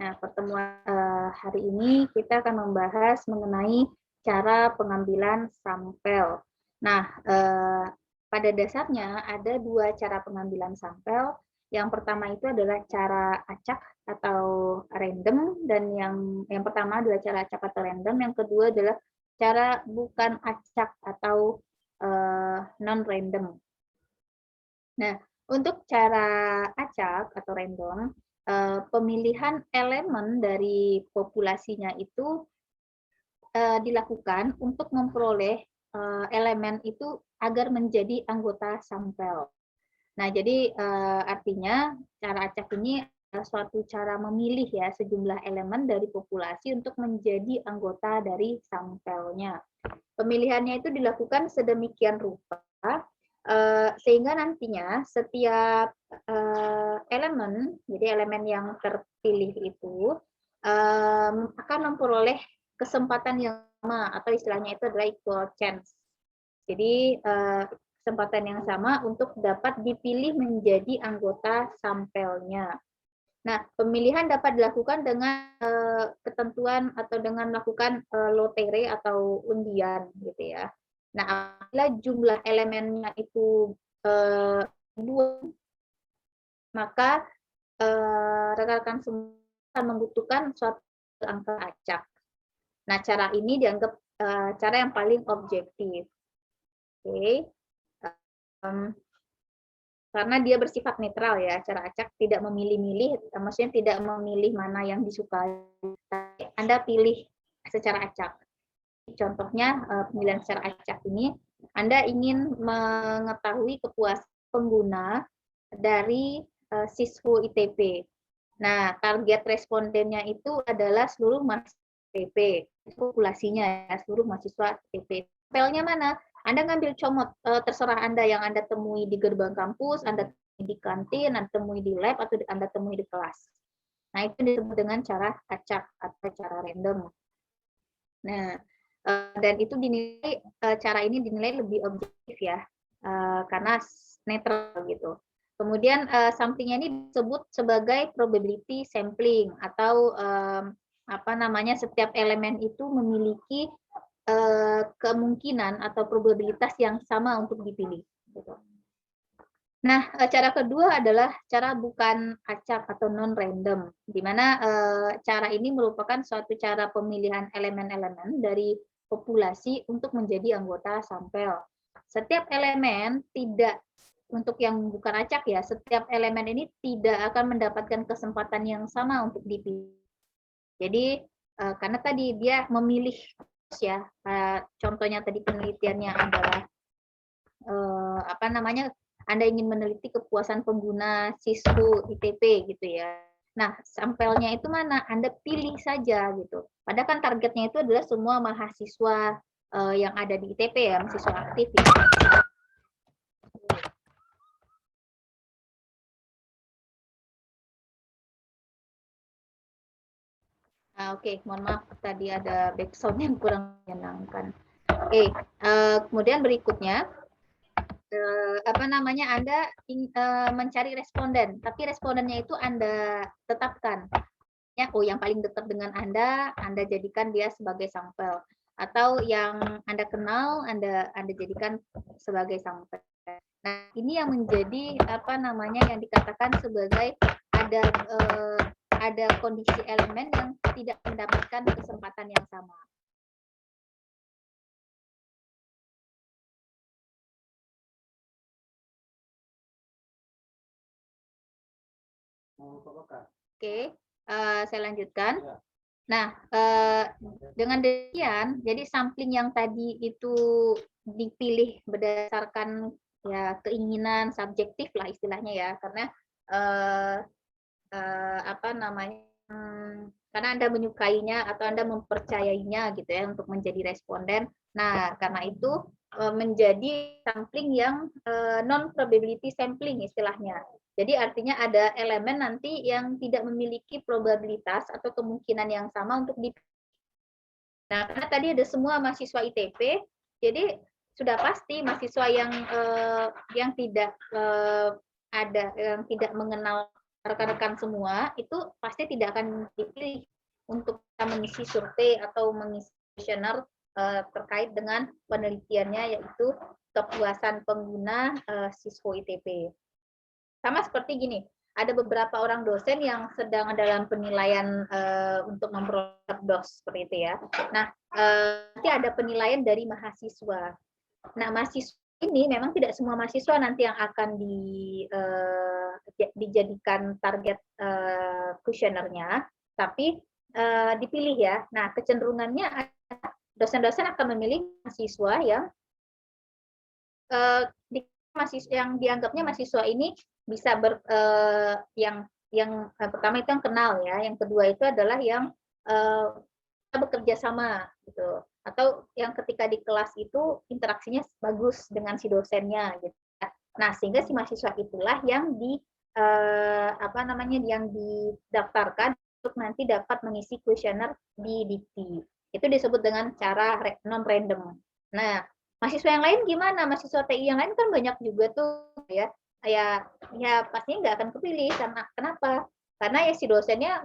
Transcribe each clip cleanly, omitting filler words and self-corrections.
Nah, pertemuan hari ini kita akan membahas mengenai cara pengambilan sampel. Nah, pada dasarnya ada dua cara pengambilan sampel. Yang pertama itu adalah cara acak atau random, dan yang pertama adalah cara acak atau random. Yang kedua adalah cara bukan acak atau non-random. Nah, untuk cara acak atau random, pemilihan elemen dari populasinya itu dilakukan untuk memperoleh elemen itu agar menjadi anggota sampel. Nah, jadi artinya cara acak ini suatu cara memilih ya sejumlah elemen dari populasi untuk menjadi anggota dari sampelnya. Pemilihannya itu dilakukan sedemikian rupa sehingga nantinya setiap elemen, jadi elemen yang terpilih itu akan memperoleh kesempatan yang sama, atau istilahnya itu adalah equal chance. Jadi kesempatan yang sama untuk dapat dipilih menjadi anggota sampelnya. Nah, pemilihan dapat dilakukan dengan ketentuan atau dengan melakukan lotere atau undian gitu ya. Nah, apabila jumlah elemennya itu dua, maka rekan-rekan semua akan membutuhkan suatu angka acak. Nah, cara ini dianggap cara yang paling objektif. Oke. Karena dia bersifat netral ya, cara acak tidak memilih-milih, maksudnya tidak memilih mana yang disukai. Anda pilih secara acak. Contohnya pemilihan secara acak ini, Anda ingin mengetahui kepuasan pengguna dari siswa ITP. Nah, target respondennya itu adalah seluruh mahasiswa ITP, populasinya ya, seluruh mahasiswa ITP. Sampelnya mana? Anda ngambil comot, terserah Anda yang Anda temui di gerbang kampus, Anda temui di kantin, Anda temui di lab, atau Anda temui di kelas. Nah, itu disebut dengan cara acak atau cara random. Nah, dan itu dinilai, cara ini dinilai lebih objektif ya, karena netral gitu. Kemudian sampling ini disebut sebagai probability sampling, atau apa namanya, setiap elemen itu memiliki kemungkinan atau probabilitas yang sama untuk dipilih. Gitu. Nah, cara kedua adalah cara bukan acak atau non-random, di mana cara ini merupakan suatu cara pemilihan elemen-elemen dari populasi untuk menjadi anggota sampel. Setiap elemen tidak, untuk yang bukan acak ya, setiap elemen ini tidak akan mendapatkan kesempatan yang sama untuk dipilih. Jadi karena tadi dia memilih ya, contohnya tadi penelitiannya adalah apa namanya, Anda ingin meneliti kepuasan pengguna siswa ITP gitu ya. Nah, sampelnya itu mana? Anda pilih saja gitu. Padahal kan targetnya itu adalah semua mahasiswa yang ada di ITP ya, mahasiswa aktif ya. Nah, oke, mohon maaf tadi ada background yang kurang menyenangkan. Oke, kemudian berikutnya apa namanya, Anda mencari responden, tapi respondennya itu Anda tetapkan. Ya, yang paling dekat dengan Anda jadikan dia sebagai sampel. Atau yang Anda kenal, Anda jadikan sebagai sampel. Nah, ini yang menjadi apa namanya, yang dikatakan sebagai ada kondisi elemen yang tidak mendapatkan kesempatan yang sama. Oke, saya lanjutkan. Nah, dengan demikian, jadi sampling yang tadi itu dipilih berdasarkan ya keinginan subjektif lah istilahnya ya, karena apa namanya, karena Anda menyukainya atau Anda mempercayainya gitu ya untuk menjadi responden. Nah, karena itu menjadi sampling yang non probability sampling istilahnya. Jadi artinya ada elemen nanti yang tidak memiliki probabilitas atau kemungkinan yang sama untuk dipilih. Nah, karena tadi ada semua mahasiswa ITP, jadi sudah pasti mahasiswa yang tidak ada, yang tidak mengenal rekan-rekan semua itu pasti tidak akan dipilih untuk mengisi survei atau mengisi kuesioner terkait dengan penelitiannya, yaitu kepuasan pengguna Siswo ITB. Sama seperti gini, ada beberapa orang dosen yang sedang dalam penilaian untuk memperoleh dos seperti itu ya. Nah, nanti ada penilaian dari mahasiswa. Nah, mahasiswa ini memang tidak semua mahasiswa nanti yang akan dijadikan target kuesionernya, tapi dipilih ya. Nah, kecenderungannya dosen-dosen akan memilih mahasiswa yang yang dianggapnya mahasiswa ini bisa yang pertama itu yang kenal ya, yang kedua itu adalah yang bekerja sama gitu, atau yang ketika di kelas itu interaksinya bagus dengan si dosennya gitu. Nah, sehingga si mahasiswa itulah yang yang didaftarkan untuk nanti dapat mengisi kuesioner di Dikti. Itu disebut dengan cara non random. Nah, mahasiswa yang lain gimana? Mahasiswa TI yang lain kan banyak juga tuh ya. Ya pastinya nggak akan kepilih karena kenapa? Karena ya si dosennya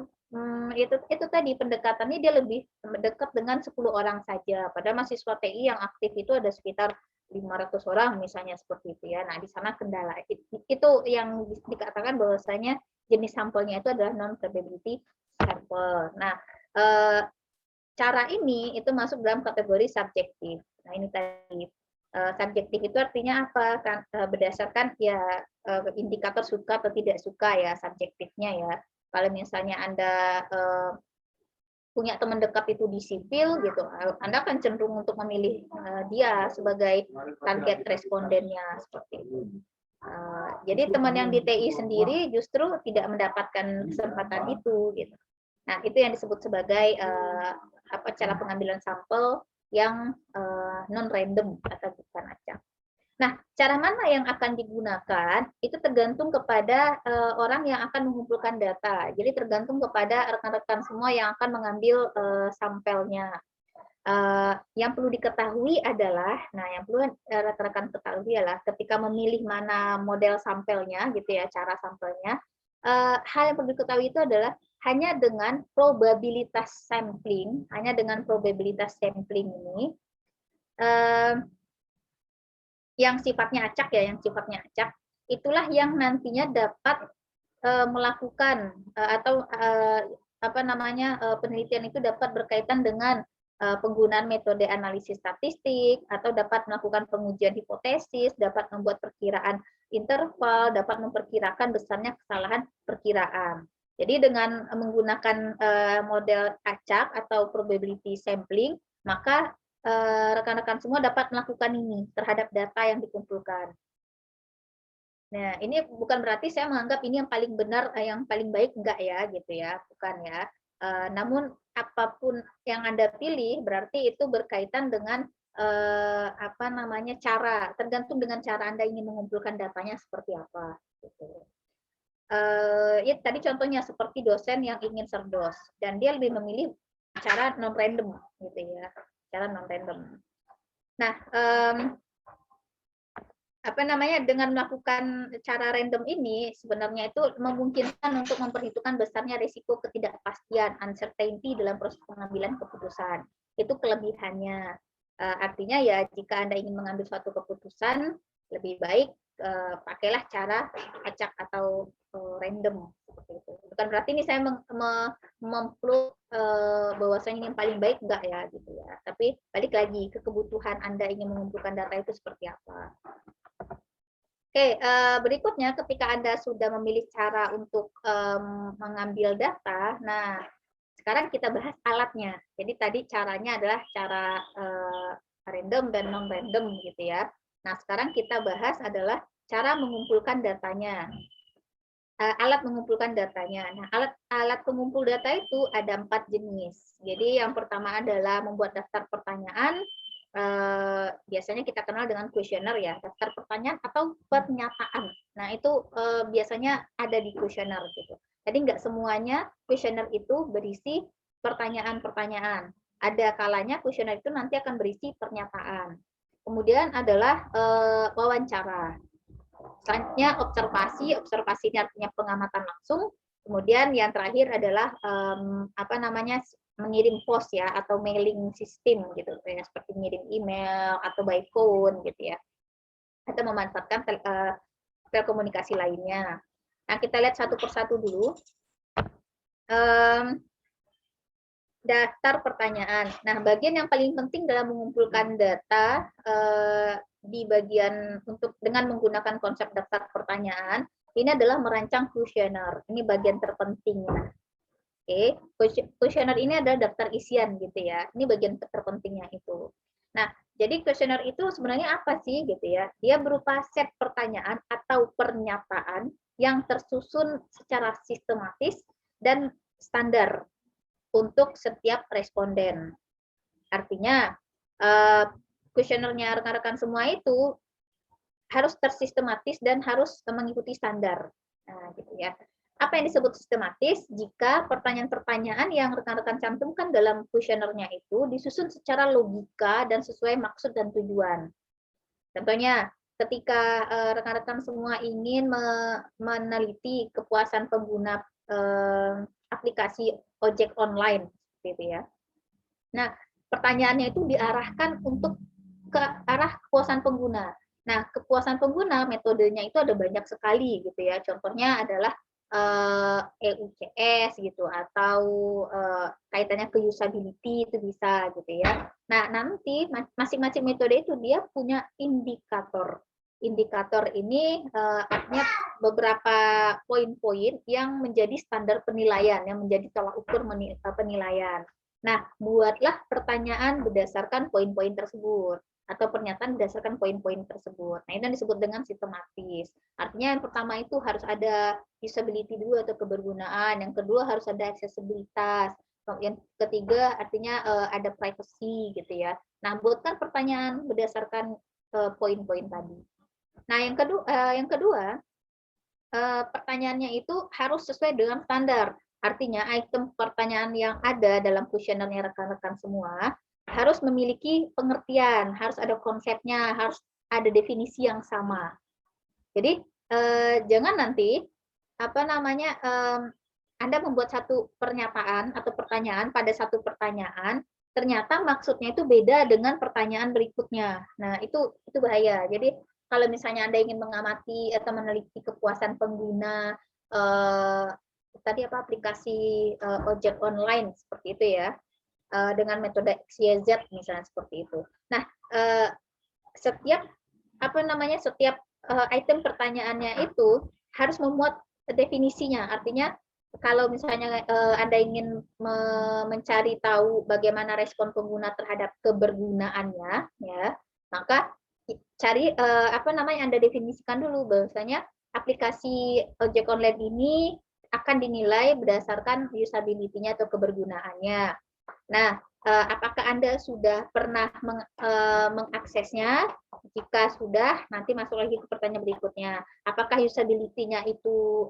itu tadi pendekatannya dia lebih dekat dengan 10 orang saja. Padahal mahasiswa TI yang aktif itu ada sekitar 500 orang misalnya seperti itu ya. Nah, di sana kendala itu yang dikatakan bahwasanya jenis sampelnya itu adalah non probability sample. Nah, cara ini itu masuk dalam kategori subjektif. Nah, ini tadi subjektif itu artinya apa? Kan berdasarkan ya indikator suka atau tidak suka ya, subjektifnya ya. Kalau misalnya Anda punya teman dekat itu di sipil gitu, Anda akan cenderung untuk memilih dia sebagai target respondennya seperti itu. Jadi teman yang di TI sendiri justru tidak mendapatkan kesempatan itu gitu. Nah, itu yang disebut sebagai cara pengambilan sampel yang non random atau bukan acak. Nah, cara mana yang akan digunakan itu tergantung kepada orang yang akan mengumpulkan data. Jadi tergantung kepada rekan-rekan semua yang akan mengambil sampelnya. Yang perlu diketahui adalah, yang perlu rekan-rekan ketahui adalah ketika memilih mana model sampelnya, gitu ya, cara sampelnya, hal yang perlu diketahui itu adalah hanya dengan probabilitas sampling ini, yang sifatnya acak ya, itulah yang nantinya dapat melakukan atau penelitian itu dapat berkaitan dengan penggunaan metode analisis statistik, atau dapat melakukan pengujian hipotesis, dapat membuat perkiraan interval, dapat memperkirakan besarnya kesalahan perkiraan. Jadi dengan menggunakan model acak atau probability sampling, maka rekan-rekan semua dapat melakukan ini terhadap data yang dikumpulkan. Nah, ini bukan berarti saya menganggap ini yang paling benar, yang paling baik, enggak ya, gitu ya, bukan ya. Namun apapun yang Anda pilih berarti itu berkaitan dengan tergantung dengan cara Anda ingin mengumpulkan datanya seperti apa. Gitu. Ya tadi contohnya seperti dosen yang ingin serdos dan dia lebih memilih cara non random, gitu ya, cara non random. Nah, dengan melakukan cara random ini sebenarnya itu memungkinkan untuk memperhitungkan besarnya risiko ketidakpastian, uncertainty dalam proses pengambilan keputusan. Itu kelebihannya. Artinya ya jika Anda ingin mengambil suatu keputusan, lebih baik pakailah cara acak atau random seperti itu. Bukan berarti ini saya mempluk bahwasanya ini yang paling baik, enggak ya, gitu ya. Tapi balik lagi ke kebutuhan Anda ingin mengumpulkan data itu seperti apa. Oke, berikutnya ketika Anda sudah memilih cara untuk mengambil data, nah sekarang kita bahas alatnya. Jadi tadi caranya adalah cara random dan non-random gitu ya. Nah sekarang kita bahas adalah cara mengumpulkan datanya. Alat mengumpulkan datanya. Nah alat pengumpul data itu ada 4 jenis. Jadi yang pertama adalah membuat daftar pertanyaan. Biasanya kita kenal dengan kuesioner ya, daftar pertanyaan atau pernyataan. Nah itu biasanya ada di kuesioner gitu. Jadi nggak semuanya kuesioner itu berisi pertanyaan-pertanyaan. Ada kalanya kuesioner itu nanti akan berisi pernyataan. Kemudian adalah wawancara. Selanjutnya observasi. Observasi ini artinya pengamatan langsung. Kemudian yang terakhir adalah mengirim post ya, atau mailing system gitu ya, seperti mengirim email atau by phone gitu ya, atau memanfaatkan telekomunikasi lainnya. Nah, kita lihat satu persatu dulu. Daftar pertanyaan. Nah, bagian yang paling penting dalam mengumpulkan data di bagian dengan menggunakan konsep daftar pertanyaan, ini adalah merancang kuesioner. Ini bagian terpentingnya. Oke, kuesioner ini adalah daftar isian gitu ya. Ini bagian terpentingnya itu. Nah, jadi kuesioner itu sebenarnya apa sih gitu ya? Dia berupa set pertanyaan atau pernyataan yang tersusun secara sistematis dan standar untuk setiap responden. Artinya, kuesionernya rekan-rekan semua itu harus tersistematis dan harus mengikuti standar. Nah, gitu ya. Apa yang disebut sistematis? Jika pertanyaan-pertanyaan yang rekan-rekan cantumkan dalam kuesionernya itu disusun secara logika dan sesuai maksud dan tujuan. Contohnya, ketika rekan-rekan semua ingin meneliti kepuasan pengguna aplikasi ojek online, gitu ya. Nah, pertanyaannya itu diarahkan untuk ke arah kepuasan pengguna. Nah, kepuasan pengguna metodenya itu ada banyak sekali gitu ya. Contohnya adalah EUCS gitu, atau kaitannya ke usability itu bisa gitu ya. Nah, nanti masing-masing metode itu dia punya indikator. Indikator ini artinya beberapa poin-poin yang menjadi standar penilaian, yang menjadi tolak ukur penilaian. Nah, buatlah pertanyaan berdasarkan poin-poin tersebut, atau pernyataan berdasarkan poin-poin tersebut. Nah, itu yang disebut dengan sistematis. Artinya yang pertama itu harus ada usability dulu atau kebergunaan, yang kedua harus ada aksesibilitas, yang ketiga artinya ada privacy gitu ya. Nah, buatkan pertanyaan berdasarkan poin-poin tadi. Nah, yang kedua pertanyaannya itu harus sesuai dengan standar. Artinya item pertanyaan yang ada dalam kuesionernya rekan-rekan semua harus memiliki pengertian, harus ada konsepnya, harus ada definisi yang sama. Jadi jangan nanti Anda membuat satu pernyataan atau pertanyaan pada satu pertanyaan, ternyata maksudnya itu beda dengan pertanyaan berikutnya. Nah, itu bahaya. Jadi kalau misalnya Anda ingin mengamati atau meneliti kepuasan pengguna aplikasi ojek online seperti itu ya, dengan metode XYZ misalnya seperti itu. Nah, setiap item pertanyaannya itu harus memuat definisinya. Artinya kalau misalnya Anda ingin mencari tahu bagaimana respon pengguna terhadap kebergunaannya, ya, maka cari Anda definisikan dulu bahwasanya aplikasi ojek online ini akan dinilai berdasarkan usability-nya atau kebergunaannya. Nah, apakah Anda sudah pernah mengaksesnya? Jika sudah, nanti masuk lagi ke pertanyaan berikutnya. Apakah usability-nya itu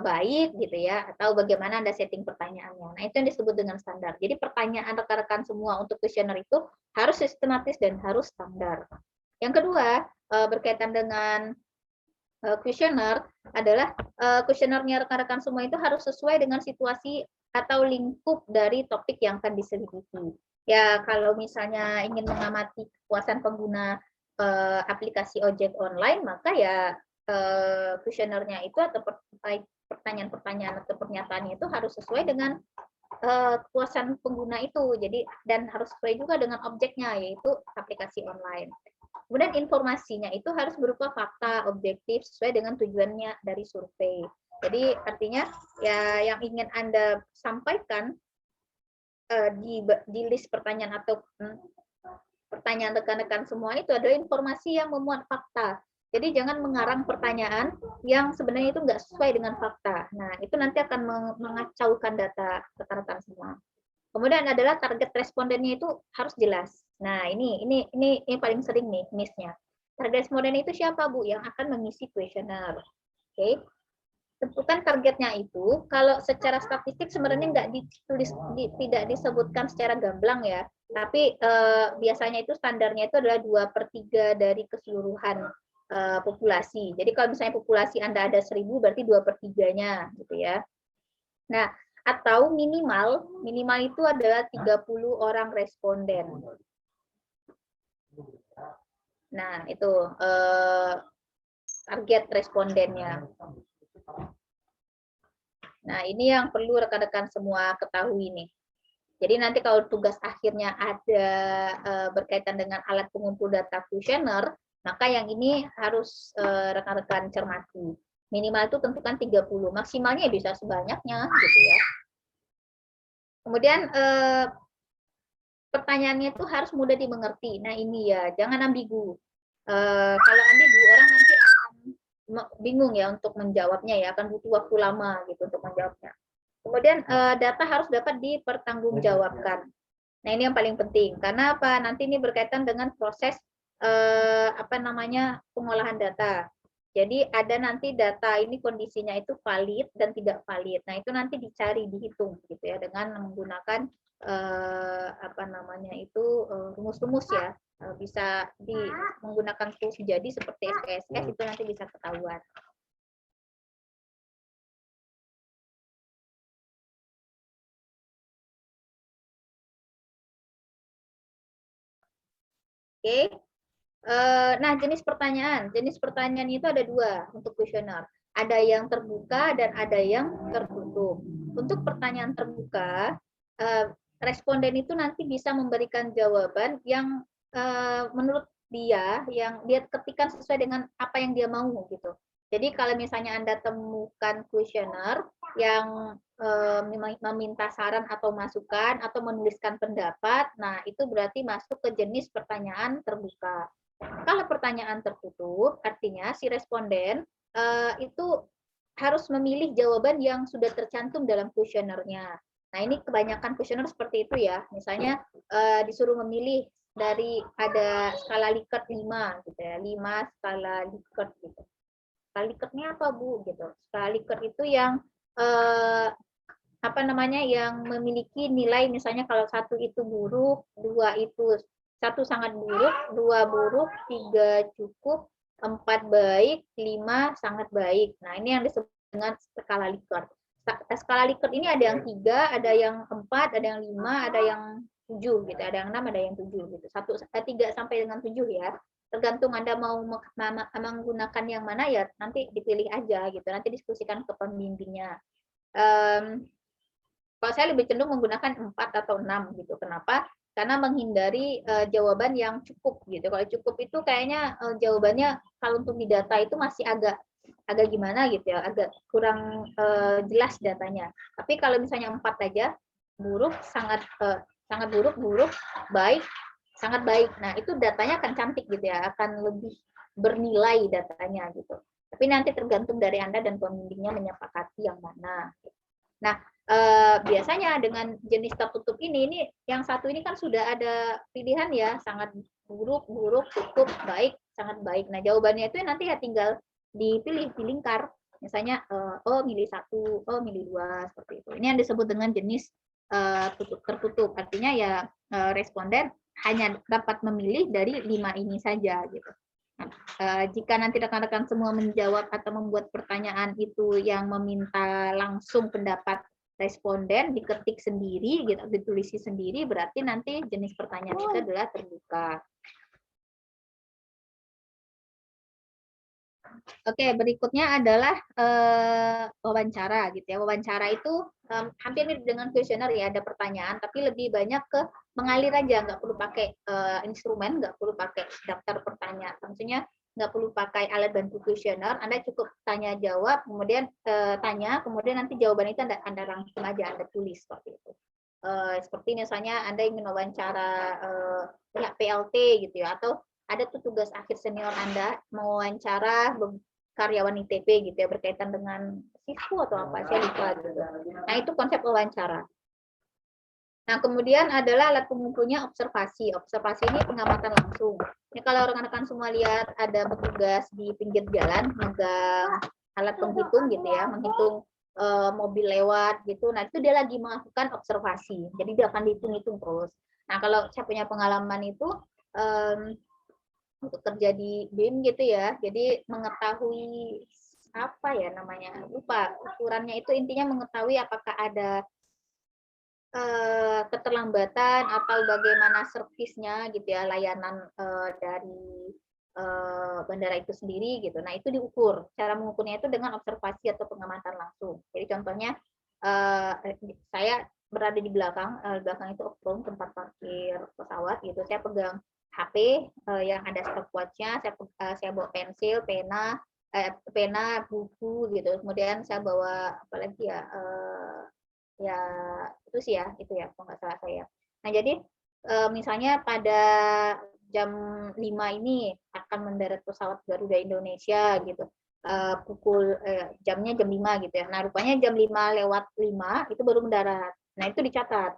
baik gitu ya, atau bagaimana Anda setting pertanyaannya. Nah, itu yang disebut dengan standar. Jadi pertanyaan rekan-rekan semua untuk kuesioner itu harus sistematis dan harus standar. Yang kedua, berkaitan dengan kuesioner adalah kuesionernya rekan-rekan semua itu harus sesuai dengan situasi atau lingkup dari topik yang akan diselidiki. Ya, kalau misalnya ingin mengamati kepuasan pengguna aplikasi ojek online, maka ya kuesionernya itu atau pertanyaan-pertanyaan atau pernyataannya itu harus sesuai dengan kepuasan pengguna itu. Jadi dan harus sesuai juga dengan objeknya, yaitu aplikasi online. Kemudian informasinya itu harus berupa fakta, objektif, sesuai dengan tujuannya dari survei. Jadi artinya ya yang ingin Anda sampaikan di list pertanyaan atau pertanyaan rekan-rekan semua itu adalah informasi yang memuat fakta. Jadi jangan mengarang pertanyaan yang sebenarnya itu nggak sesuai dengan fakta. Nah, itu nanti akan mengacaukan data rekan-rekan semua. Kemudian adalah target respondennya itu harus jelas. Nah, ini paling sering nih miss-nya. Target responden itu siapa, Bu? Yang akan mengisi kuesioner. Oke. Tentukan targetnya itu, kalau secara statistik sebenarnya nggak ditulis, tidak disebutkan secara gamblang ya, tapi biasanya itu standarnya itu adalah 2/3 dari keseluruhan populasi. Jadi kalau misalnya populasi Anda ada 1.000 berarti 2/3-nya gitu ya. Nah, atau minimal itu adalah 30 orang responden. Nah, itu target respondennya. Nah, ini yang perlu rekan-rekan semua ketahui nih. Jadi nanti kalau tugas akhirnya ada berkaitan dengan alat pengumpul data kuesioner, maka yang ini harus rekan-rekan cermati. Minimal itu tentukan 30, maksimalnya bisa sebanyaknya gitu ya. Kemudian pertanyaannya itu harus mudah dimengerti. Nah ini ya, jangan ambigu. Kalau ambigu orang nanti akan bingung ya untuk menjawabnya ya, akan butuh waktu lama gitu untuk menjawabnya. Kemudian data harus dapat dipertanggungjawabkan. Nah ini yang paling penting karena apa? Nanti ini berkaitan dengan proses pengolahan data. Jadi ada nanti data ini kondisinya itu valid dan tidak valid. Nah itu nanti dicari, dihitung gitu ya dengan menggunakan rumus-rumus ya. Bisa menggunakan tools jadi seperti SPSS itu nanti bisa ketahuan. Oke. Nah, jenis pertanyaan. Jenis pertanyaan itu ada 2 untuk kuesioner. Ada yang terbuka dan ada yang tertutup. Untuk pertanyaan terbuka, responden itu nanti bisa memberikan jawaban yang menurut dia, yang dia ketikkan sesuai dengan apa yang dia mau gitu. Jadi kalau misalnya Anda temukan kuesioner yang meminta saran atau masukan atau menuliskan pendapat, nah itu berarti masuk ke jenis pertanyaan terbuka. Kalau pertanyaan tertutup, artinya si responden itu harus memilih jawaban yang sudah tercantum dalam kuesionernya. Nah ini kebanyakan kuesioner seperti itu ya. Misalnya disuruh memilih dari ada skala Likert 5 gitu ya, 5 skala Likert gitu. Skala Likertnya apa Bu gitu? Skala Likert itu yang yang memiliki nilai misalnya kalau 1 itu buruk, 2 itu 1 sangat buruk, 2 buruk, 3 cukup, 4 baik, 5 sangat baik. Nah, ini yang disebut dengan skala Likert. Skala Likert ini ada yang 3, ada yang 4, ada yang 5, ada yang 7 gitu, ada yang 6, ada yang 7 gitu. 3 sampai dengan 7 ya. Tergantung Anda mau menggunakan yang mana ya nanti dipilih aja gitu. Nanti diskusikan ke pembimbingnya. Kalau saya lebih cenderung menggunakan 4 atau 6 gitu. Kenapa? Karena menghindari jawaban yang cukup gitu. Kalau cukup itu kayaknya jawabannya kalau untuk di data itu masih agak gimana gitu ya, agak kurang jelas datanya. Tapi kalau misalnya 4 aja, buruk, sangat buruk, buruk, baik, sangat baik. Nah, itu datanya akan cantik gitu ya, akan lebih bernilai datanya gitu. Tapi nanti tergantung dari Anda dan pembimbingnya menyepakati yang mana. Nah, biasanya dengan jenis tertutup ini yang satu ini kan sudah ada pilihan ya, sangat buruk, buruk, cukup, baik, sangat baik. Nah, jawabannya itu nanti ya tinggal dipilih di lingkar. Misalnya, milih 1, milih 2, seperti itu. Ini yang disebut dengan jenis tertutup. Artinya ya responden hanya dapat memilih dari 5 ini saja gitu. Jika nanti rekan-rekan semua menjawab atau membuat pertanyaan itu yang meminta langsung pendapat responden diketik sendiri gitu, ditulisi sendiri, berarti nanti jenis pertanyaan itu adalah terbuka. Oke, berikutnya adalah wawancara gitu ya. Wawancara itu hampir mirip dengan kuesioner ya, ada pertanyaan tapi lebih banyak ke mengalir aja, nggak perlu pakai instrumen, nggak perlu pakai daftar pertanyaan. Maksudnya nggak perlu pakai alat bantu kuesioner, Anda cukup tanya jawab, kemudian tanya, kemudian nanti jawaban itu Anda rangkum aja, Anda tulis seperti itu. Seperti misalnya Anda ingin wawancara pihak PLT gitu ya, atau ada tuh tugas akhir senior Anda mewawancara karyawan ITB gitu ya, berkaitan dengan siswa atau apa, saya lupa gitu. Nah, itu konsep wawancara. Nah, kemudian adalah alat pengumpulnya observasi. Observasi ini pengamatan langsung. Ini kalau rekan-rekan semua lihat ada petugas di pinggir jalan megang alat penghitung gitu ya, menghitung mobil lewat gitu. Nah, itu dia lagi melakukan observasi. Jadi dia akan dihitung-hitung terus. Nah, kalau saya punya pengalaman itu untuk kerja di BIM gitu ya. Jadi mengetahui apa ya namanya, lupa ukurannya, itu intinya mengetahui apakah ada keterlambatan atau bagaimana servisnya gitu ya, layanan dari bandara itu sendiri gitu. Nah, itu diukur. Cara mengukurnya itu dengan observasi atau pengamatan langsung. Jadi contohnya saya berada di belakang, belakang itu off-road, tempat parkir pesawat gitu. Saya pegang HP yang ada stopwatch-nya, saya bawa pensil, pena, buku gitu. Kemudian saya bawa apa lagi ya? Ya itu sih ya, itu ya kalau nggak salah saya. Nah, jadi misalnya pada jam 5 ini akan mendarat pesawat Garuda Indonesia gitu. Jamnya jam 5 gitu ya. Nah, rupanya jam 5 lewat 5 itu baru mendarat. Nah, itu dicatat.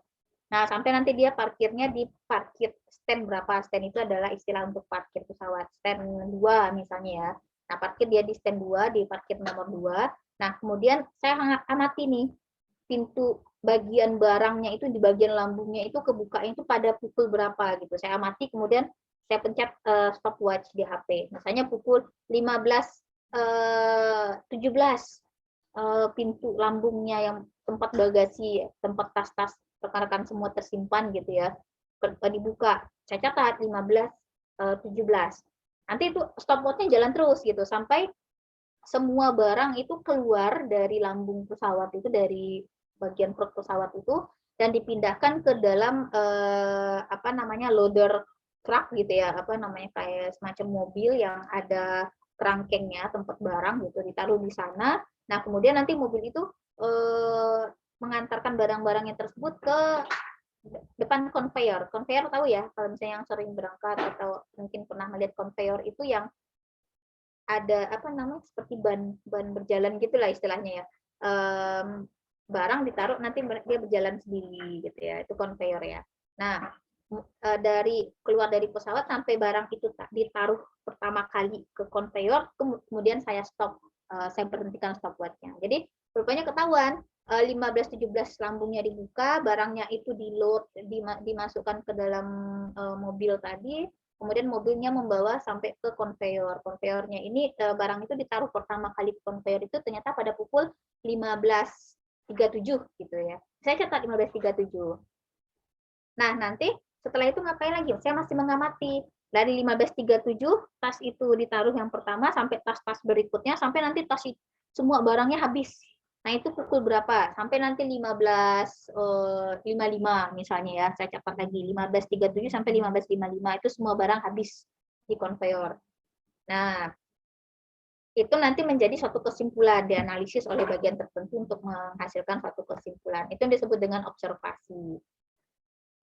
Nah, sampai nanti dia parkirnya di parkir stand berapa. Stand itu adalah istilah untuk parkir pesawat. Stand 2 misalnya ya. Nah, parkir dia di stand 2, di parkir nomor 2. Nah, kemudian saya amati nih, pintu bagian barangnya itu di bagian lambungnya itu kebukanya itu pada pukul berapa gitu. Saya amati, kemudian saya pencet stopwatch di HP. Misalnya pukul 15.17 pintu lambungnya yang tempat bagasi, tempat tas-tas rekan-rekan semua tersimpan gitu ya, dibuka. Saya catat 15.17. Nanti itu stopwatch-nya jalan terus gitu sampai semua barang itu keluar dari lambung pesawat itu, dari bagian perut pesawat itu, dan dipindahkan ke dalam apa namanya, loader truck gitu ya, apa namanya, kayak semacam mobil yang ada kerangkengnya, tempat barang gitu, ditaruh di sana. Nah, kemudian nanti mobil itu mengantarkan barang-barangnya tersebut ke depan conveyor. Conveyor tahu ya, kalau misalnya yang sering berangkat atau mungkin pernah melihat conveyor itu yang ada apa namanya, seperti ban berjalan gitulah istilahnya ya. Barang ditaruh nanti dia berjalan sendiri gitu ya, itu conveyor ya. Nah, dari keluar dari pesawat sampai barang itu ditaruh pertama kali ke conveyor, kemudian saya stop, saya berhentikan stopwatch-nya. Jadi rupanya ketahuan 15.17 lambungnya dibuka, barangnya itu dimasukkan ke dalam mobil tadi, kemudian mobilnya membawa sampai ke conveyor. Conveyornya ini barang itu ditaruh pertama kali ke conveyor itu ternyata pada pukul 15.37 gitu ya. Saya catat 15.37. Nah, nanti setelah itu ngapain lagi? Saya masih mengamati. Dari 15.37 tas itu ditaruh yang pertama sampai tas-tas berikutnya, sampai nanti tas semua barangnya habis. Nah, itu pukul berapa? Sampai nanti 15.55 misalnya ya. Saya catat lagi 15.37 sampai 15.55 itu semua barang habis di conveyor. Nah, itu nanti menjadi suatu kesimpulan, dianalisis oleh bagian tertentu untuk menghasilkan suatu kesimpulan. Itu yang disebut dengan observasi.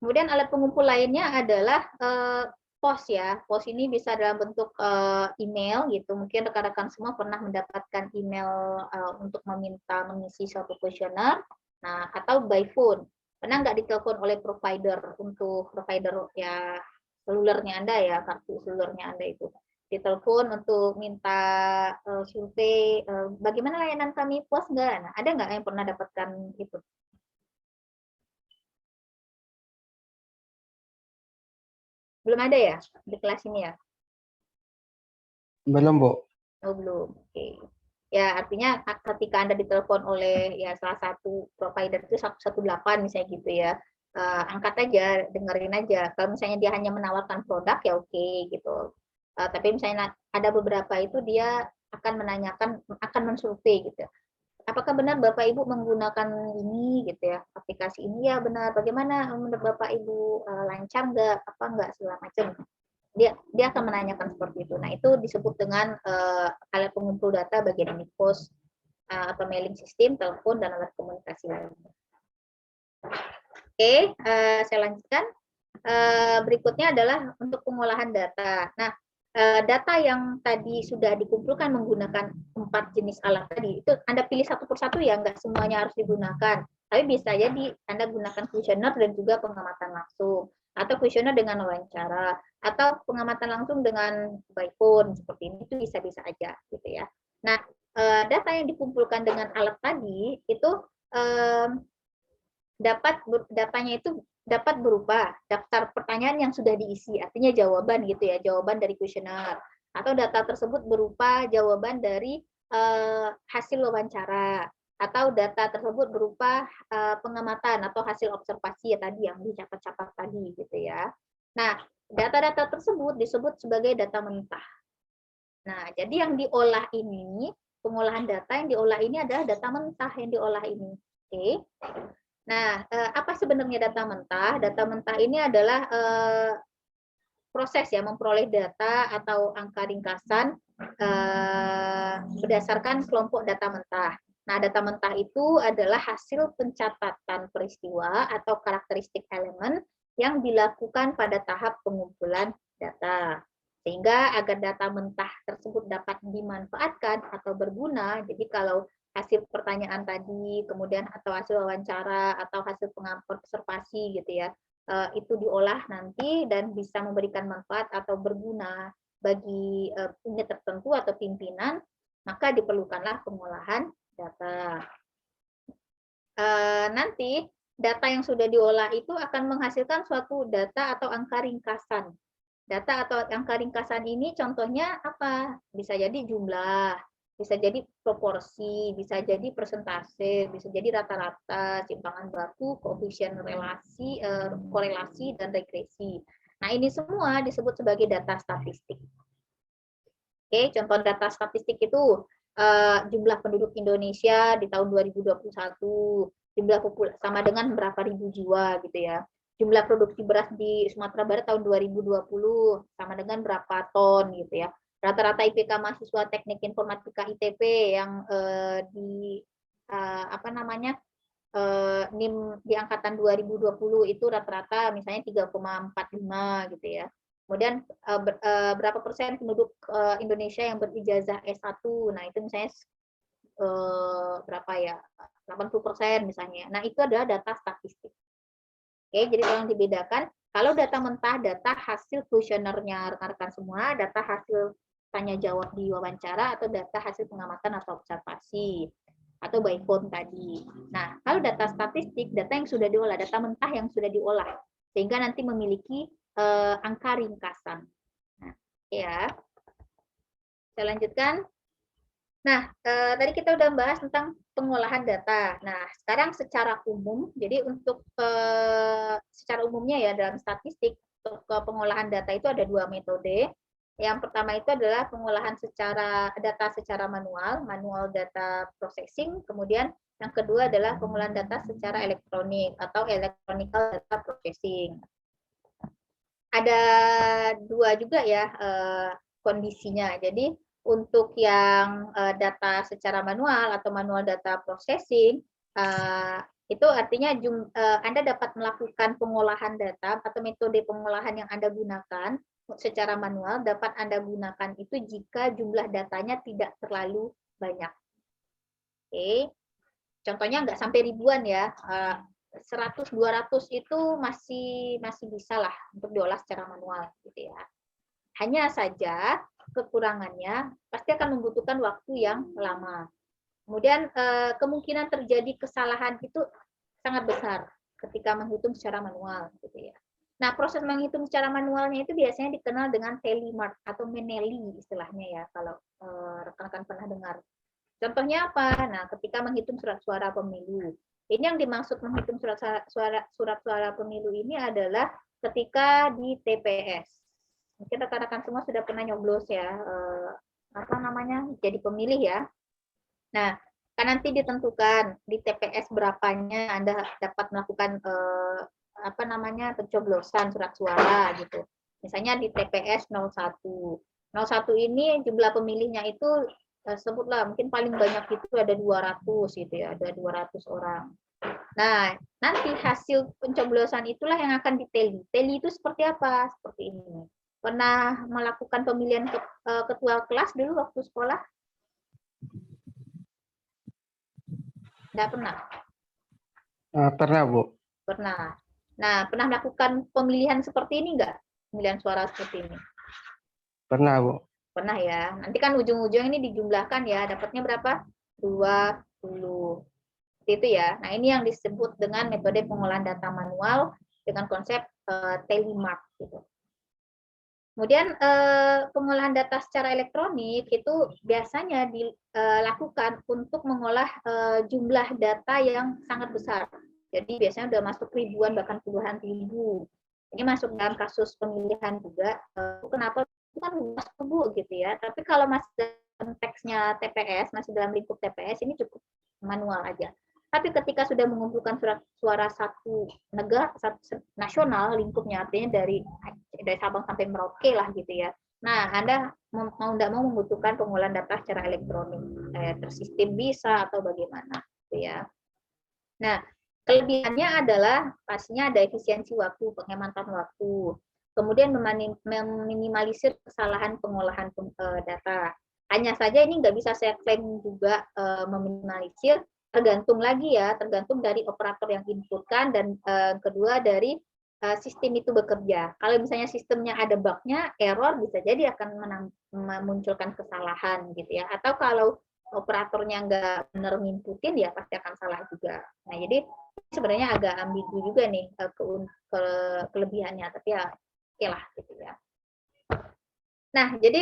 Kemudian alat pengumpul lainnya adalah pos ya. Pos ini bisa dalam bentuk email gitu. Mungkin rekan-rekan semua pernah mendapatkan email untuk meminta mengisi suatu kuesioner. Nah, atau by phone. Pernah nggak ditelepon oleh provider, untuk provider ya selulernya Anda ya, kartu selulernya Anda itu. Ditelepon untuk minta survei, bagaimana layanan kami, puas nggak? Nah, ada nggak yang pernah dapatkan itu? Belum ada ya di kelas ini ya? Belum, Bu. Oh, belum. Oke. Ya, artinya ketika Anda ditelepon oleh ya salah satu provider itu 118 misalnya gitu ya. Angkat aja, dengerin aja. Kalau misalnya dia hanya menawarkan produk ya oke gitu. Tapi misalnya ada beberapa itu dia akan menanyakan, akan mensurvei gitu. Apakah benar Bapak Ibu menggunakan ini gitu ya, aplikasi ini? Ya benar. Bagaimana menurut Bapak Ibu, lancar nggak, apa nggak, segala macam. Dia akan menanyakan seperti itu. Nah, itu disebut dengan alat pengumpul data bagian ini, pos atau mailing system, telepon, dan alat komunikasi lainnya. Oke, saya lanjutkan. Berikutnya adalah untuk pengolahan data. Nah, data yang tadi sudah dikumpulkan menggunakan 4 jenis alat tadi, itu Anda pilih satu persatu ya, nggak semuanya harus digunakan. Tapi bisa jadi Anda gunakan kuesioner dan juga pengamatan langsung, atau kuesioner dengan wawancara, atau pengamatan langsung dengan by phone, seperti ini, itu bisa-bisa aja gitu ya. Nah, data yang dikumpulkan dengan alat tadi itu datanya itu dapat berupa daftar pertanyaan yang sudah diisi, artinya jawaban gitu ya, jawaban dari kuesioner. Atau data tersebut berupa jawaban dari hasil wawancara, atau data tersebut berupa pengamatan atau hasil observasi ya tadi yang dicatat-catat tadi gitu ya. Nah, data-data tersebut disebut sebagai data mentah. Nah, jadi yang diolah ini, pengolahan data yang diolah ini adalah data mentah yang diolah ini. Oke. Nah, apa sebenarnya data mentah? Data mentah ini adalah proses ya memperoleh data atau angka ringkasan berdasarkan kelompok data mentah. Nah, data mentah itu adalah hasil pencatatan peristiwa atau karakteristik elemen yang dilakukan pada tahap pengumpulan data. Sehingga agar data mentah tersebut dapat dimanfaatkan atau berguna, jadi kalau hasil pertanyaan tadi, kemudian atau hasil wawancara atau hasil observasi gitu ya, itu diolah nanti dan bisa memberikan manfaat atau berguna bagi unit tertentu atau pimpinan, maka diperlukanlah pengolahan data. Nanti data yang sudah diolah itu akan menghasilkan suatu data atau angka ringkasan. Data atau angka ringkasan ini contohnya apa? Bisa jadi jumlah, bisa jadi proporsi, bisa jadi persentase, bisa jadi rata-rata, simpangan baku, koefisien relasi, korelasi, dan regresi. Nah, ini semua disebut sebagai data statistik. Oke, contoh data statistik itu jumlah penduduk Indonesia di tahun 2021, jumlah populasi sama dengan berapa ribu jiwa gitu ya. Jumlah produksi beras di Sumatera Barat tahun 2020 sama dengan berapa ton gitu ya. Rata-rata IPK mahasiswa Teknik Informatika ITB yang di apa namanya NIM di angkatan 2020 itu rata-rata misalnya 3,45 gitu ya. Kemudian berapa persen penduduk Indonesia yang berijazah S1. Nah, itu misalnya berapa ya? 80% misalnya. Nah, itu adalah data statistik. Oke, jadi tolong dibedakan. Kalau data mentah, data hasil kuesionernya rekan-rekan semua, data hasil tanya jawab di wawancara, atau data hasil pengamatan atau observasi, atau by phone tadi. Nah, kalau data statistik, data yang sudah diolah, data mentah yang sudah diolah, sehingga nanti memiliki angka ringkasan. Nah, ya. Saya lanjutkan. Nah, tadi kita udah bahas tentang pengolahan data. Nah, sekarang secara umum, jadi untuk secara umumnya ya dalam statistik, untuk pengolahan data itu ada dua metode. Yang pertama itu adalah pengolahan data secara manual, manual data processing. Kemudian yang kedua adalah pengolahan data secara elektronik atau electronic data processing. Ada dua juga ya kondisinya. Jadi untuk yang data secara manual atau manual data processing, itu artinya Anda dapat melakukan pengolahan data atau metode pengolahan yang Anda gunakan secara manual dapat Anda gunakan itu jika jumlah datanya tidak terlalu banyak. Oke. Contohnya nggak sampai ribuan ya. 100-200 itu masih bisa lah untuk diolah secara manual gitu ya. Hanya saja kekurangannya pasti akan membutuhkan waktu yang lama. Kemudian kemungkinan terjadi kesalahan itu sangat besar ketika menghitung secara manual gitu ya. Nah, proses menghitung secara manualnya itu biasanya dikenal dengan tally mark atau Menelli istilahnya ya kalau rekan-rekan pernah dengar. Contohnya apa? Nah, ketika menghitung surat suara pemilu. Ini yang dimaksud menghitung surat suara pemilu ini adalah ketika di TPS. Mungkin rekan-rekan semua sudah pernah nyoblos ya, apa namanya, jadi pemilih ya. Nah, kan nanti ditentukan di TPS berapanya Anda dapat melakukan apa namanya pencoblosan surat suara gitu. Misalnya di TPS 01. 01 ini jumlah pemilihnya itu sebutlah mungkin paling banyak itu ada 200 gitu ya, ada 200 orang. Nah, nanti hasil pencoblosan itulah yang akan diteli. Teli itu seperti apa? Seperti ini. Pernah melakukan pemilihan ketua kelas dulu waktu sekolah? Enggak pernah? Pernah, Bu. Pernah. Nah, pernah melakukan pemilihan seperti ini enggak? Pemilihan suara seperti ini? Pernah, Bu. Pernah ya. Nanti kan ujung-ujung ini dijumlahkan ya. Dapatnya berapa? 20. Itu ya. Nah, ini yang disebut dengan metode pengolahan data manual dengan konsep telemark gitu. Kemudian pengolahan data secara elektronik itu biasanya dilakukan untuk mengolah jumlah data yang sangat besar. Jadi biasanya sudah masuk ribuan bahkan puluhan ribu. Ini masuk dalam kasus pemilihan juga. Kenapa itu kan luas Bu gitu ya. Tapi kalau masih dalam konteksnya TPS, masih dalam lingkup TPS ini cukup manual aja. Tapi ketika sudah mengumpulkan suara satu negara, satu nasional lingkupnya, artinya dari Sabang sampai Merauke lah gitu ya. Nah, Anda mau tidak mau membutuhkan pengolahan data secara elektronik, tersistem bisa atau bagaimana, gitu ya. Nah, kelebihannya adalah pastinya ada efisiensi waktu, penghematan waktu, kemudian meminimalisir kesalahan pengolahan data. Hanya saja ini nggak bisa saya klaim juga meminimalisir, tergantung lagi ya, tergantung dari operator yang inputkan dan kedua dari sistem itu bekerja. Kalau misalnya sistemnya ada bug-nya, error bisa jadi akan memunculkan kesalahan gitu ya. Atau kalau operatornya nggak benar nginputin ya pasti akan salah juga. Nah jadi sebenarnya agak ambigu juga nih kelebihannya, tapi ya oke lah gitu ya. Nah jadi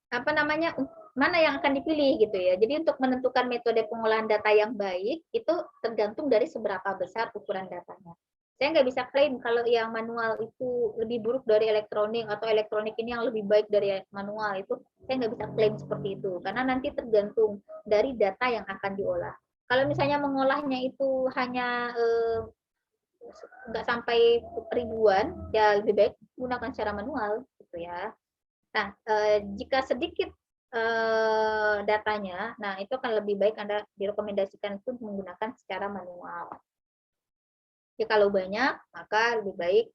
apa namanya, mana yang akan dipilih gitu ya. Jadi untuk menentukan metode pengolahan data yang baik itu tergantung dari seberapa besar ukuran datanya. Saya nggak bisa klaim kalau yang manual itu lebih buruk dari elektronik atau elektronik ini yang lebih baik dari manual, itu saya nggak bisa klaim seperti itu karena nanti tergantung dari data yang akan diolah. Kalau misalnya mengolahnya itu hanya nggak sampai ribuan, ya lebih baik gunakan secara manual gitu ya. Nah, jika sedikit datanya, nah itu akan lebih baik Anda direkomendasikan itu menggunakan secara manual. Jadi kalau banyak, maka lebih baik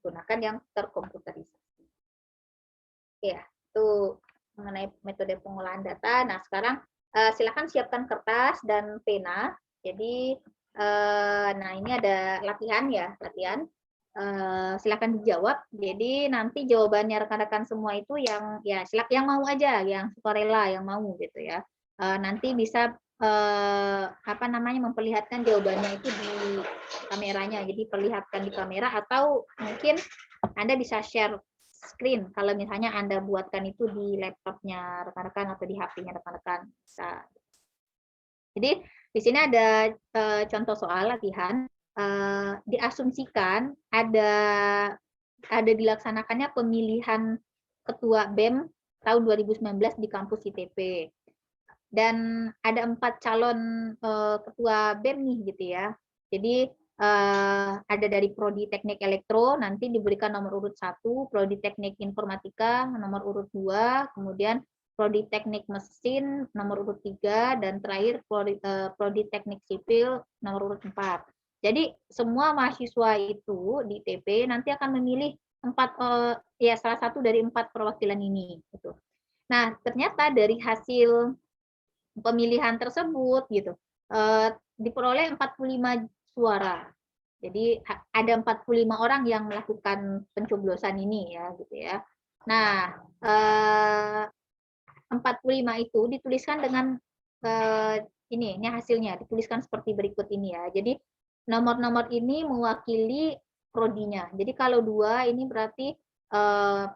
gunakan yang terkomputerisasi. Ya, itu mengenai metode pengolahan data. Nah, sekarang silakan siapkan kertas dan pena. Jadi, nah ini ada latihan ya, latihan. Silakan dijawab. Jadi nanti jawabannya rekan-rekan semua itu yang ya yang mau aja, yang sukarela, yang mau gitu ya. Nanti bisa apa namanya memperlihatkan jawabannya itu di kameranya. Jadi perlihatkan di kamera atau mungkin Anda bisa share screen kalau misalnya Anda buatkan itu di laptopnya rekan-rekan atau di HP-nya rekan-rekan. Jadi di sini ada contoh soal latihan. Diasumsikan ada dilaksanakannya pemilihan ketua BEM tahun 2019 di kampus ITB. Dan ada 4 calon ketua BEM nih gitu ya. Jadi ada dari Prodi Teknik Elektro, nanti diberikan nomor urut 1, Prodi Teknik Informatika nomor urut 2, kemudian Prodi Teknik Mesin nomor urut 3, dan terakhir Prodi Teknik Sipil nomor urut 4. Jadi semua mahasiswa itu di ITB nanti akan memilih salah satu dari 4 perwakilan ini. Gitu. Nah, ternyata dari hasil pemilihan tersebut gitu diperoleh 45 suara. Jadi ada 45 orang yang melakukan pencoblosan ini ya gitu ya. Nah, 45 itu dituliskan dengan ini hasilnya dituliskan seperti berikut ini ya. Jadi nomor-nomor ini mewakili prodinya. Jadi kalau 2 ini berarti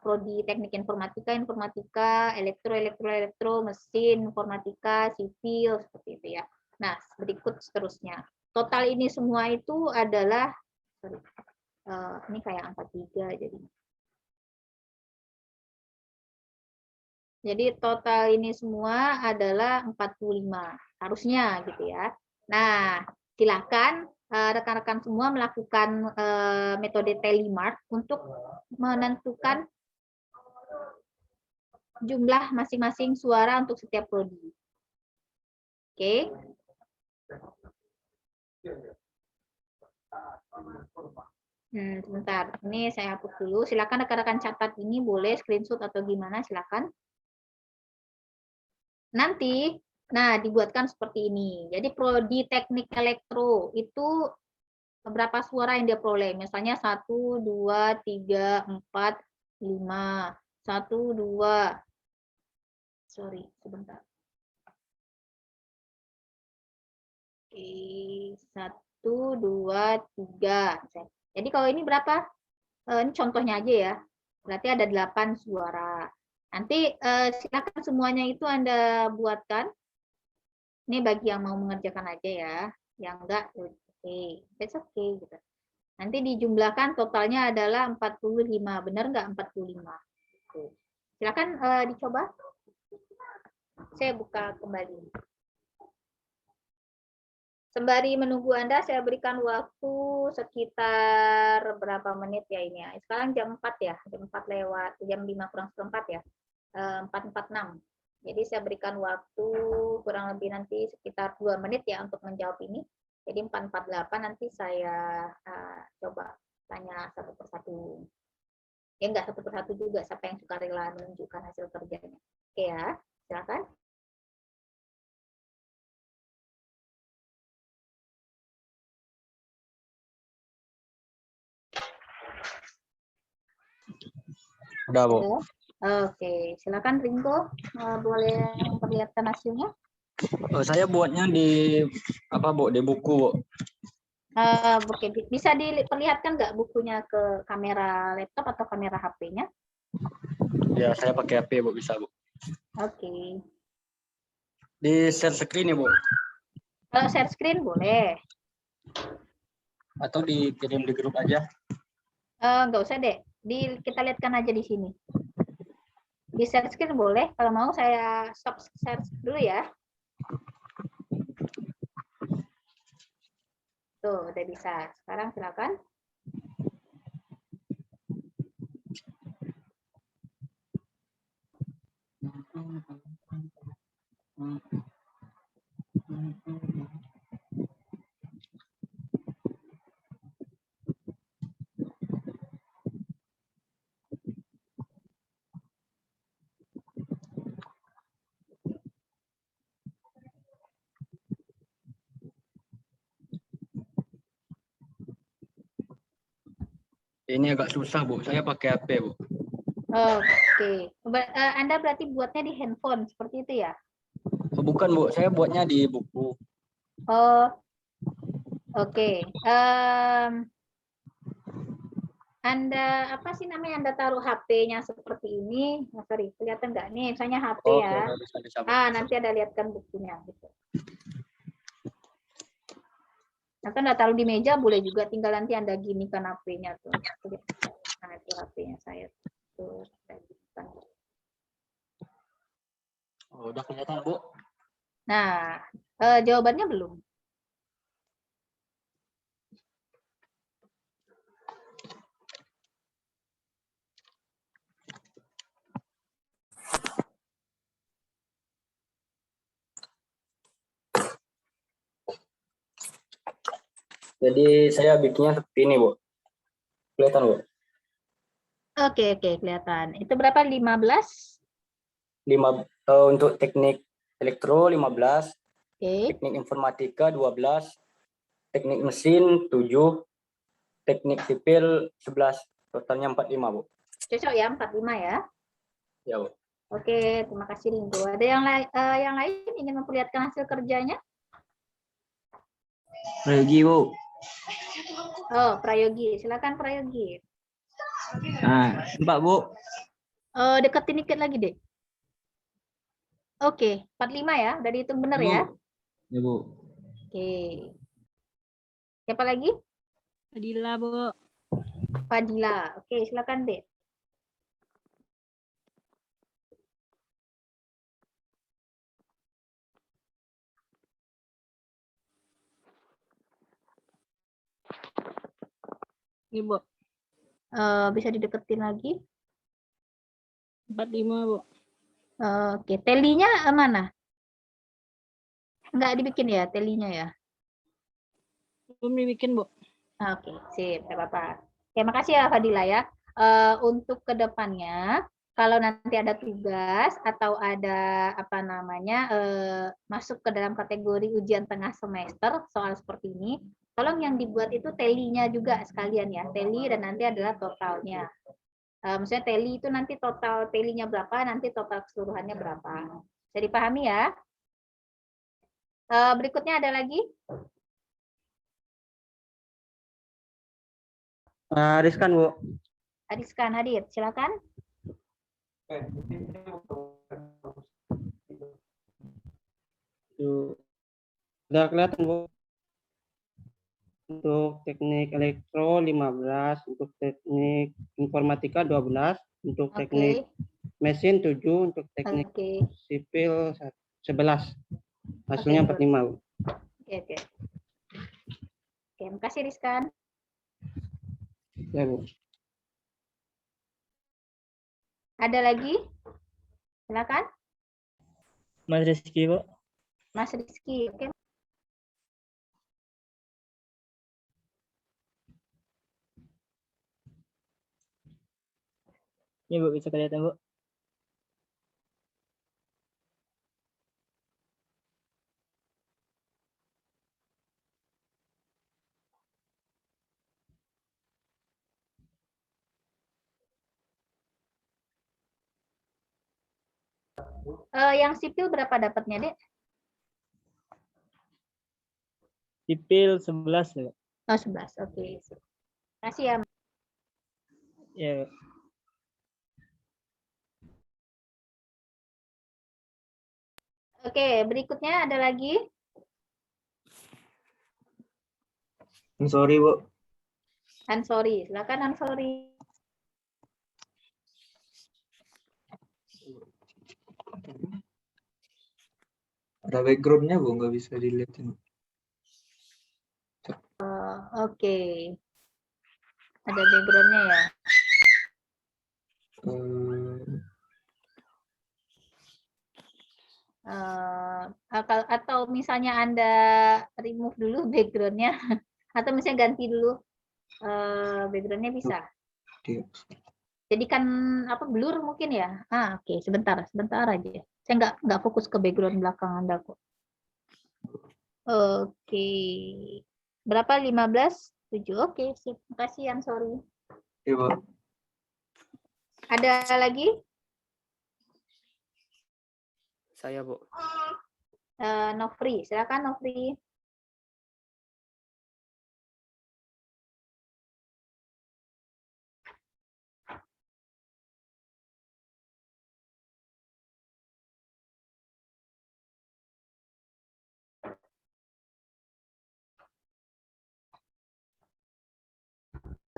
prodi teknik informatika, elektro, mesin, informatika, sipil, seperti itu ya. Nah, berikut seterusnya. Total ini semua itu adalah, ini kayak angka 3 jadi. Jadi total ini semua adalah 45, harusnya gitu ya. Nah, silakan rekan-rekan semua melakukan metode telemark untuk menentukan jumlah masing-masing suara untuk setiap prodi. Oke. Sebentar, ini saya hapus dulu. Silakan rekan-rekan catat ini, boleh screenshot atau gimana, silakan. Nanti, nah dibuatkan seperti ini. Jadi prodi teknik elektro itu berapa suara yang dia peroleh? Misalnya 1, 2, 3, 4, 5. 1, 2. Sorry, sebentar. Oke, 1, 2, 3. Jadi kalau ini berapa? Ini contohnya aja ya. Berarti ada 8 suara. Nanti silakan semuanya itu Anda buatkan. Ini bagi yang mau mengerjakan aja ya. Yang enggak, oke. It's okay. Gitu. Nanti dijumlahkan totalnya adalah 45. Benar nggak 45? Oke. Silakan dicoba. Saya buka kembali. Sembari menunggu Anda, saya berikan waktu sekitar berapa menit ya ini ya. Sekarang jam 4 ya, jam 4 lewat, jam 5 kurang seperempat ya, 4.46. Jadi saya berikan waktu kurang lebih nanti sekitar 2 menit ya untuk menjawab ini. Jadi 4.48 nanti saya coba tanya satu persatu. Ya enggak satu persatu juga, siapa yang suka rela menunjukkan hasil kerjanya. Oke ya, silakan. Udah, Bu. Oke, silakan Ringo, boleh memperlihatkan hasilnya. Saya buatnya di apa, Bu? Di buku, Bu. Oke, bisa diperlihatkan nggak bukunya ke kamera laptop atau kamera HP-nya? Ya, saya pakai HP, Bu, bisa, Bu. Oke. Di share screen ya, Bu. Kalau share screen boleh. Atau dikirim di grup aja. Nggak usah deh. Kita lihatkan aja di sini. Di share screen boleh. Kalau mau saya stop share dulu ya. Tuh, udah bisa. Sekarang silakan. Ini agak susah, Bu. Saya pakai HP, Bu. Oke. Anda berarti buatnya di handphone seperti itu ya? Oh, bukan, Bu. Saya buatnya di buku. Oh, oke. Anda apa sih namanya? Anda taruh HP-nya seperti ini. Oh, sorry, kelihatan nggak nih? Misalnya HP ya. Bisa, Bu. Nanti ada lihatkan bukunya gitu. Atau Anda taruh di meja boleh juga. Tinggal nanti Anda ginikan HP-nya tuh. Nah itu HP-nya saya tuh. Oh, udah kelihatan, Bu. Nah, jawabannya belum. Jadi saya bikinnya seperti ini, Bu. Kelihatan, Bu? Oke, kelihatan. Itu berapa? 15? 5 untuk teknik elektro 15, Oke. teknik informatika 12, teknik mesin 7, teknik sipil 11. Totalnya 45, Bu. Cocok ya, 45 ya. Ya, Bu. Oke, terima kasih Ringo. Ada yang lain ingin memperlihatkan hasil kerjanya? Prayogi, Bu. Oh, Prayogi. Silakan Prayogi. Mbak, Bu. Deketin dikit lagi deh. Oke, 45 ya. Udah dihitung benar ya? Ya, Bu. Oke. Siapa lagi? Fadila, Bu. Fadila. Oke, silakan deh. Ibu. Bisa dideketin lagi. 45, Bu. Oke, telinya mana? Nggak dibikin ya, telinya ya? Belum dibikin, Bu. Oke, sip, nggak apa-apa. Oke, makasih ya Fadila ya. Untuk kedepannya, kalau nanti ada tugas atau ada apa namanya masuk ke dalam kategori ujian tengah semester soal seperti ini, tolong yang dibuat itu telinya juga sekalian ya, teli dan nanti adalah totalnya. Misalnya teli itu nanti total telinya berapa, nanti total keseluruhannya berapa. Jadi dipahami ya. Berikutnya ada lagi? Riskan, Bu. Ariskan hadir, silakan. Udah kelihatan, Bu. Untuk teknik elektro 15, untuk teknik informatika 12, untuk teknik Oke, mesin 7, untuk teknik oke, sipil 11. Oke, Hasilnya good. 45, Bu. Oke. Oke, makasih Rizkan. Ya, Bu. Ada lagi? Silakan, Mas Rizky, Bu. Mas Rizky. Oke. Ini Bu, bisa kelihatan, Bu. Yang sipil berapa dapatnya, Dek? Sipil 11, Bu. Oh, 11. Oke. Makasih ya. Ya, Bu. Oke, berikutnya ada lagi. Sorry, Bu. Ansori. Silakan Ansori. Ada backgroundnya, Bu, nggak bisa dilihatin. Oke. Ada backgroundnya ya. Atau misalnya Anda remove dulu backgroundnya, atau misalnya ganti dulu backgroundnya bisa. Jadikan apa blur mungkin ya. Oke, sebentar aja. Saya nggak fokus ke background belakang Anda kok. Oke. Berapa? 15? 7. Oke, sip. Makasih yang sorry. Iya, Bu. Ada lagi? Saya, Bu. Nofri, silakan Nofri.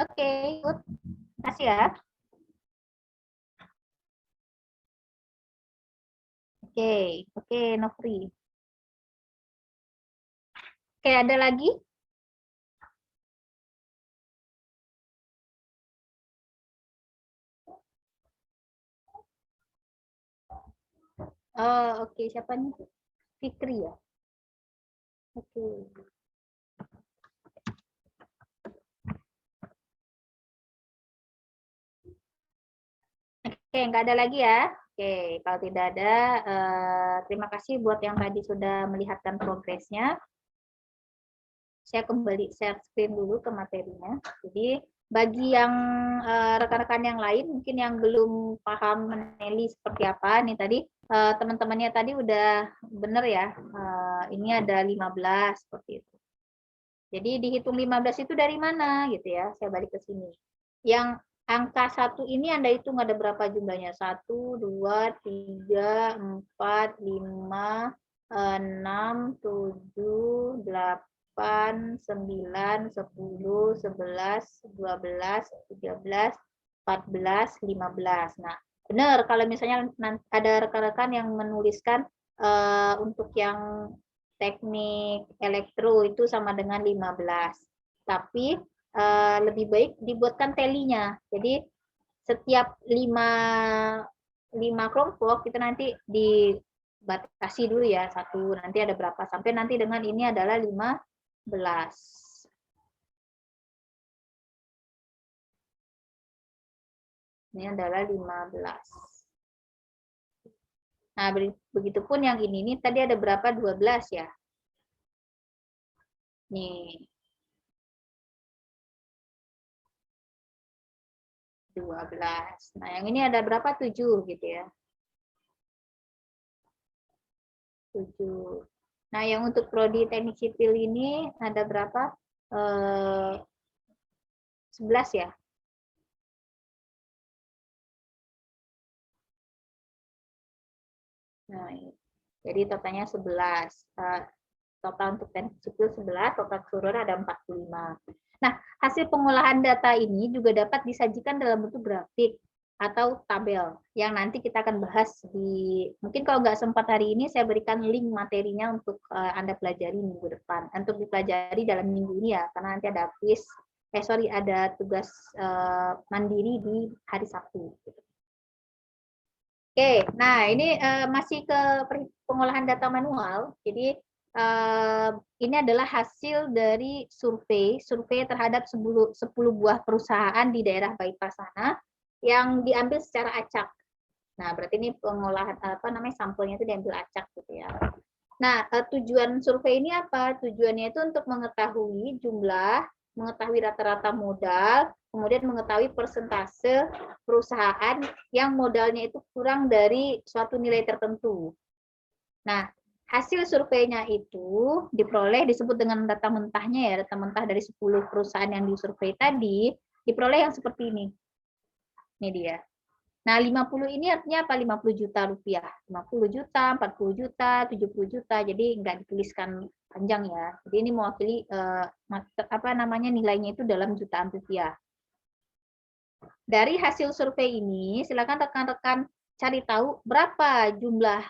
Oke, good. Makasih ya. Oke, Nofri. Oke, ada lagi? Oke, siapa nih? Fikri ya. Oke. Oke, nggak ada lagi ya. Oke, kalau tidak ada, terima kasih buat yang tadi sudah melihatkan progresnya. Saya kembali share screen dulu ke materinya. Jadi bagi yang rekan-rekan yang lain mungkin yang belum paham Nelly seperti apa nih tadi teman-temannya tadi udah benar ya. Ini ada 15 seperti itu. Jadi dihitung 15 itu dari mana gitu ya. Saya balik ke sini. Yang angka 1 ini Anda hitung ada berapa jumlahnya? 1, 2, 3, 4, 5, 6, 7, 8, 9, 10, 11, 12, 13, 14, 15. Nah, benar kalau misalnya ada rekan-rekan yang menuliskan untuk yang teknik elektro itu sama dengan 15. Tapi lebih baik dibuatkan telinya. Jadi setiap 5 kelompok kita nanti dibatasi dulu ya, satu nanti ada berapa sampai nanti dengan ini adalah 15. Ini adalah 15. Nah, begitupun yang ini tadi ada berapa? 12 ya. Nih. 12. Nah, yang ini ada berapa? 7 gitu ya. 7. Nah, yang untuk prodi teknik sipil ini ada berapa? 11 ya. Nah, ini. Jadi totalnya 11. Total untuk teknik sipil 11, total keseluruhan ada 45. Nah, hasil pengolahan data ini juga dapat disajikan dalam bentuk grafik atau tabel yang nanti kita akan bahas mungkin kalau nggak sempat hari ini saya berikan link materinya untuk Anda pelajari minggu depan, untuk dipelajari dalam minggu ini ya, karena nanti ada quiz, ada tugas mandiri di hari Sabtu. Oke, nah ini masih ke pengolahan data manual. Jadi ini adalah hasil dari survei terhadap 10 buah perusahaan di daerah Baitpasana yang diambil secara acak. Nah, berarti ini pengolahan sampelnya itu diambil acak gitu ya. Nah, tujuan survei ini apa? Tujuannya itu untuk mengetahui jumlah, mengetahui rata-rata modal, kemudian mengetahui persentase perusahaan yang modalnya itu kurang dari suatu nilai tertentu. Nah, hasil surveinya itu diperoleh disebut dengan data mentahnya ya, data mentah dari 10 perusahaan yang disurvei tadi, diperoleh yang seperti ini. Ini dia. Nah, 50 ini artinya apa? 50 juta rupiah. 50 juta, 40 juta, 70 juta. Jadi nggak dituliskan panjang ya. Jadi ini mewakili nilainya itu dalam jutaan rupiah. Dari hasil survei ini, silakan rekan-rekan cari tahu berapa jumlah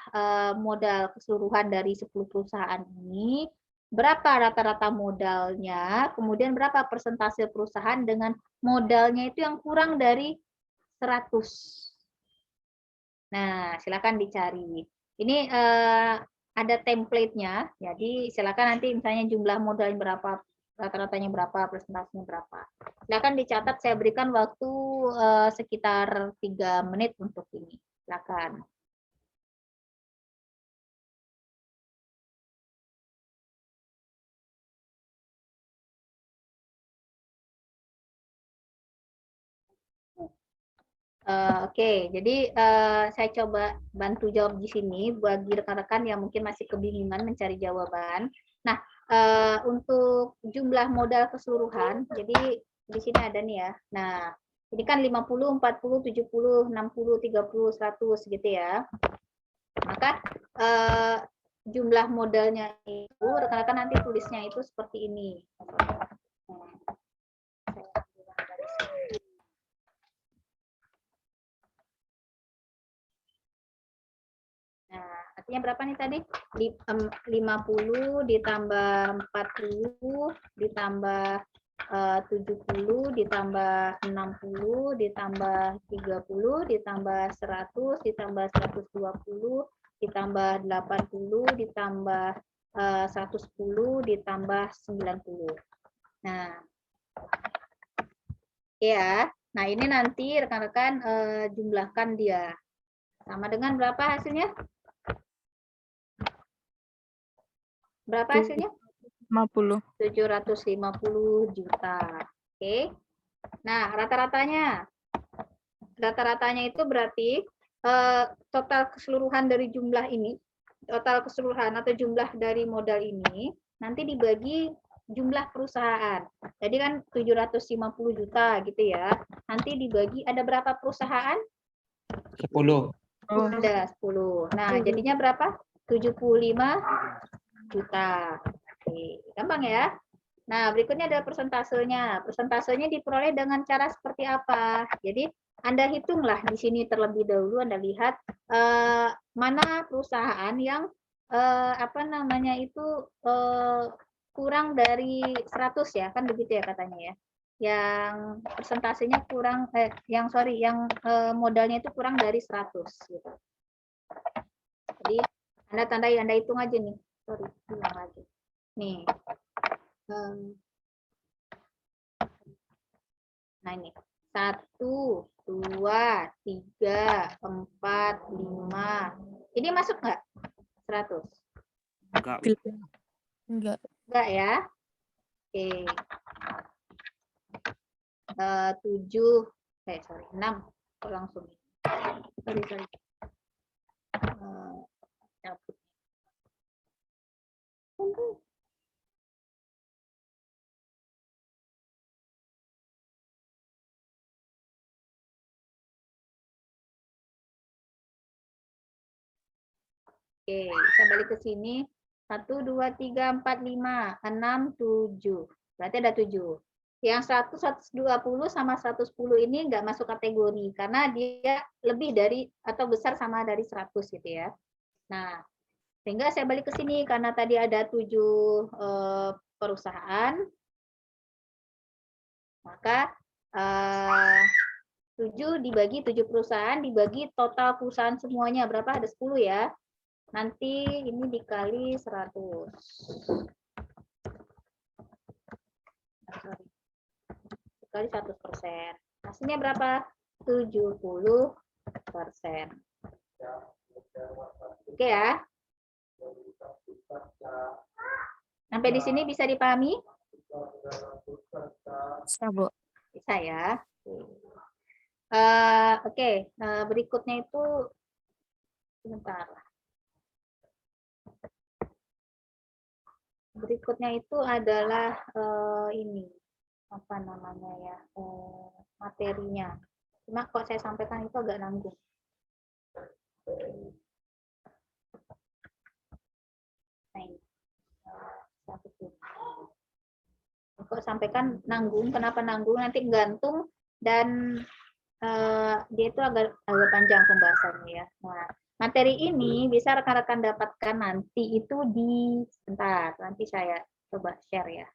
modal keseluruhan dari 10 perusahaan ini, berapa rata-rata modalnya, kemudian berapa persentase perusahaan dengan modalnya itu yang kurang dari 100. Nah, silakan dicari. Ini ada template-nya, jadi silakan nanti misalnya jumlah modalnya berapa, rata-ratanya berapa, persentasenya berapa. Silakan dicatat, saya berikan waktu sekitar 3 menit untuk ini. Silakan. Oke, jadi saya coba bantu jawab di sini bagi rekan-rekan yang mungkin masih kebingungan mencari jawaban. Nah, untuk jumlah modal keseluruhan, jadi di sini ada nih ya. Nah, ini kan 50, 40, 70, 60, 30, 100 gitu ya. Maka jumlah modalnya itu rekan-rekan nanti tulisnya itu seperti ini. Nah, artinya berapa nih tadi? 50 ditambah 40 ditambah 70 ditambah 60 ditambah 30 ditambah 100 ditambah 120 ditambah 80 ditambah 110 ditambah 90. Nah, ya. Nah, ini nanti rekan-rekan jumlahkan dia. Sama dengan berapa hasilnya? Berapa hasilnya? 50. 750 juta. Oke. Nah, rata-ratanya itu berarti total keseluruhan dari jumlah ini, total keseluruhan atau jumlah dari modal ini nanti dibagi jumlah perusahaan. Jadi kan 750 juta gitu ya. Nanti dibagi ada berapa perusahaan? 10. Ada 10. Nah, jadinya berapa? 75 juta. Oke, gampang ya. Nah, berikutnya ada persentasenya. Persentasenya diperoleh dengan cara seperti apa? Jadi, Anda hitunglah di sini terlebih dahulu, Anda lihat mana perusahaan yang kurang dari 100 ya, kan begitu ya katanya ya. Yang persentasenya kurang yang modalnya itu kurang dari 100 gitu. Jadi Anda tandai, Anda hitung aja nih. Sorry, ulang lagi. Nih. Nah ini 1, 2, 3, 4, 5. Ini masuk nggak 100? Enggak. Enggak ya. Oke. 7, 6. Kok langsung. Sorry. Cabut. Oke, kita balik ke sini. 1, 2, 3, 4, 5, 6, 7. Berarti ada 7. Yang 100, 120 sama 110 ini nggak masuk kategori karena dia lebih dari atau besar sama dari 100 gitu ya. Nah, sehingga saya balik ke sini karena tadi ada 7 perusahaan, maka 7 dibagi 7 perusahaan dibagi total perusahaan semuanya berapa? Ada 10 ya. Nanti ini dikali 100. Dikali 100%. Hasilnya berapa? 70%. Oke ya. Sampai di sini bisa dipahami? Bisa, Bu. Bisa ya. Oke, berikutnya itu sebentar. Berikutnya itu adalah ini apa namanya ya, materinya. Cuma kok saya sampaikan itu agak nanggung. Nah, ini. Kok sampaikan nanggung? Kenapa nanggung? Nanti gantung dan dia itu agak panjang pembahasannya ya. Nah, materi ini bisa rekan-rekan dapatkan nanti itu di sebentar. Nanti saya coba share ya.